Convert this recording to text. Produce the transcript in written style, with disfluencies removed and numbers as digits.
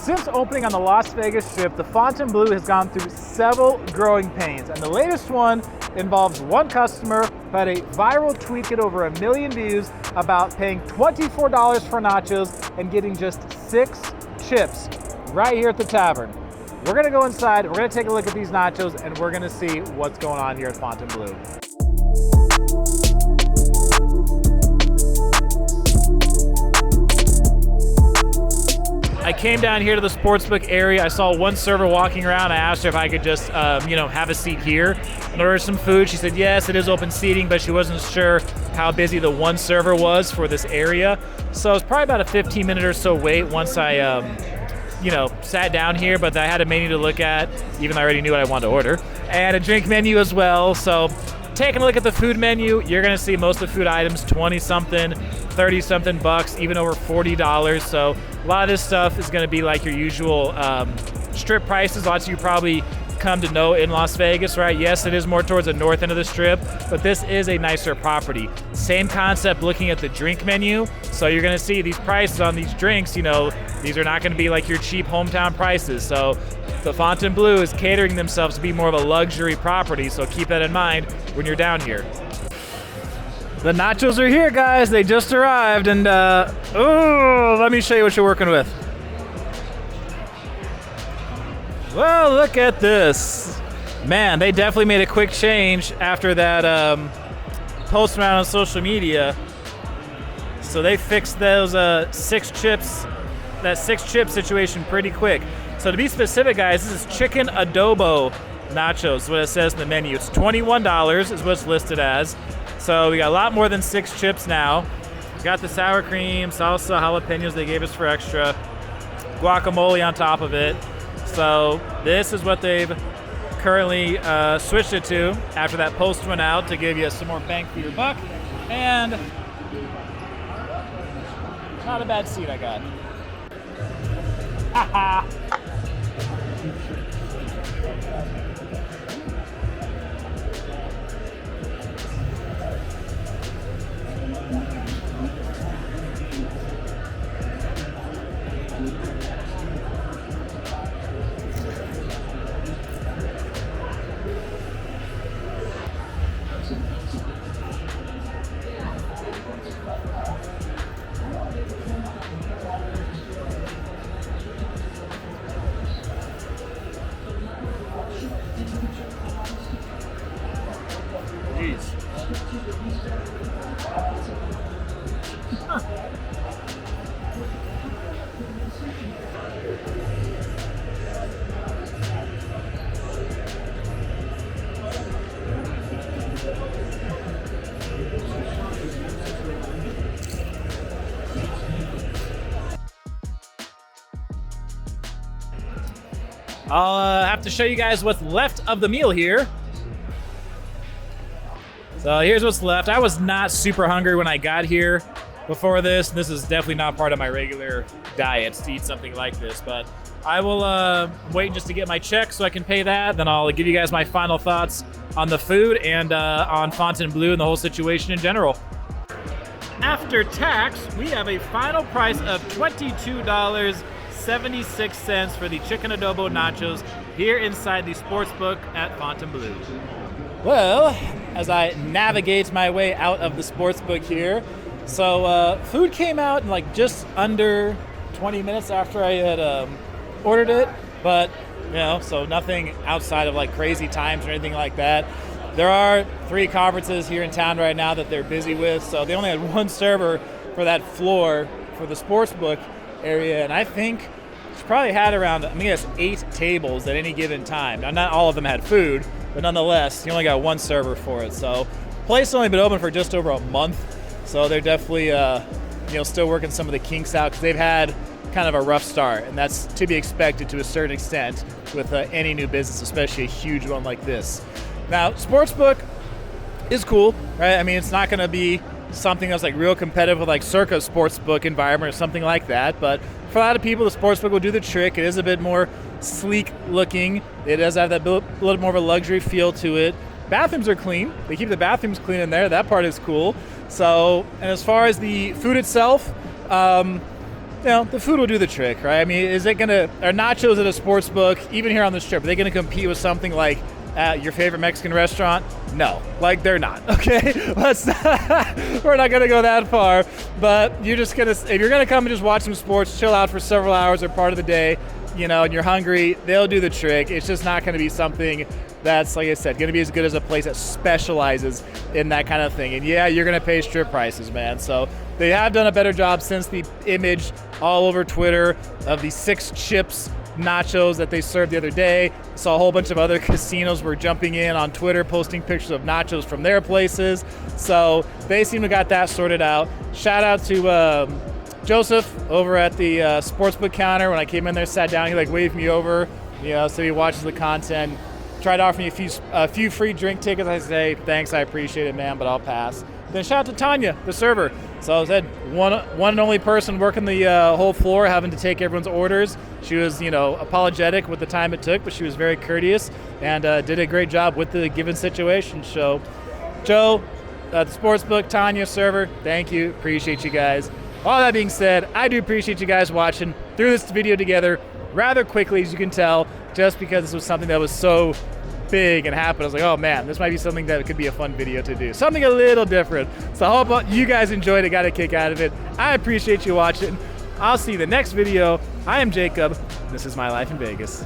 since opening on the Las Vegas Strip, the Fontainebleau has gone through several growing pains, and the latest one involves one customer who had a viral tweet get over 1 million views about paying $24 for nachos and getting just 6 chips right here at the tavern. We're gonna go inside, we're gonna take a look at these nachos, and we're gonna see what's going on here at Fontainebleau. I came down here to the sportsbook area. I saw one server walking around. I asked her if I could just, have a seat here and order some food. She said, yes, it is open seating, but she wasn't sure how busy the one server was for this area. So it was probably about a 15-minute or so wait once I, sat down here, but I had a menu to look at, even though I already knew what I wanted to order, and a drink menu as well. So taking a look at the food menu, you're gonna see most of the food items 20-something, 30-something bucks, even over $40. So a lot of this stuff is gonna be like your usual strip prices. Lots of you probably come to know in Las Vegas, right? Yes, it is more towards the north end of the strip, but this is a nicer property. Same concept looking at the drink menu. So you're gonna see these prices on these drinks, these are not gonna be like your cheap hometown prices. So the Fontainebleau is catering themselves to be more of a luxury property, so keep that in mind when you're down here. The nachos are here, guys. They just arrived, and let me show you what you're working with. Well, look at this. Man, they definitely made a quick change after that post around on social media. So they fixed those 6 chips, that 6 chip situation pretty quick. So to be specific, guys, this is chicken adobo nachos, is what it says in the menu. It's $21 is what it's listed as. So we got a lot more than 6 chips now. Got the sour cream, salsa, jalapenos they gave us for extra, guacamole on top of it. So this is what they've currently switched it to after that post went out to give you some more bang for your buck. And not a bad seat I got. Haha. I'll have to show you guys what's left of the meal here. So here's what's left. I was not super hungry when I got here before this. This is definitely not part of my regular diet to eat something like this, but I will wait just to get my check so I can pay that. Then I'll give you guys my final thoughts on the food and on Fontainebleau and the whole situation in general. After tax, we have a final price of $22.76 for the chicken adobo nachos here inside the sportsbook at Fontainebleau. Well, as I navigate my way out of the sportsbook here, so food came out in like just under 20 minutes after I had ordered it, but so nothing outside of like crazy times or anything like that. There are 3 conferences here in town right now that they're busy with, so they only had one server for that floor for the sportsbook area, and I think she probably had around, 8 tables at any given time. Now, not all of them had food, but nonetheless, you only got one server for it. So, place only been open for just over a month, so they're definitely, still working some of the kinks out because they've had kind of a rough start, and that's to be expected to a certain extent with any new business, especially a huge one like this. Now, sportsbook is cool, right? I mean, it's not going to be something that's like real competitive with like Circa sportsbook environment or something like that, but for a lot of people, the sportsbook will do the trick. It is a bit more sleek looking. It does have that little more of a luxury feel to it. Bathrooms are clean. They keep the bathrooms clean in there. That part is cool. So, and as far as the food itself, the food will do the trick, right? I mean, are nachos at a sports book, even here on this trip, are they going to compete with something like at your favorite Mexican restaurant? No, like they're not, okay? We're not gonna go that far, but if you're gonna come and just watch some sports, chill out for several hours or part of the day, and you're hungry, they'll do the trick. It's just not gonna be something that's, like I said, gonna be as good as a place that specializes in that kind of thing. And yeah, you're gonna pay strip prices, man. So they have done a better job since the image all over Twitter of the 6 chips nachos that they served the other day. Saw a whole bunch of other casinos were jumping in on Twitter, posting pictures of nachos from their places. So they seem to got that sorted out. Shout out to Joseph over at the sportsbook counter. When I came in there, sat down, he waved me over, so he watches the content. Tried to offer me a few free drink tickets. I say, thanks, I appreciate it, man, but I'll pass. Then shout out to Tanya, the server. So I said, one and only person working the whole floor, having to take everyone's orders. She was, apologetic with the time it took, but she was very courteous and did a great job with the given situation. So, Joe, the sportsbook, Tanya, server, thank you. Appreciate you guys. All that being said, I do appreciate you guys watching. Threw this video together rather quickly, as you can tell, just because this was something that was so big and happened. I was like, oh man, this might be something that could be a fun video to do. Something a little different. So I hope you guys enjoyed it, got a kick out of it. I appreciate you watching. I'll see you in the next video. I am Jacob. This is My Life in Vegas.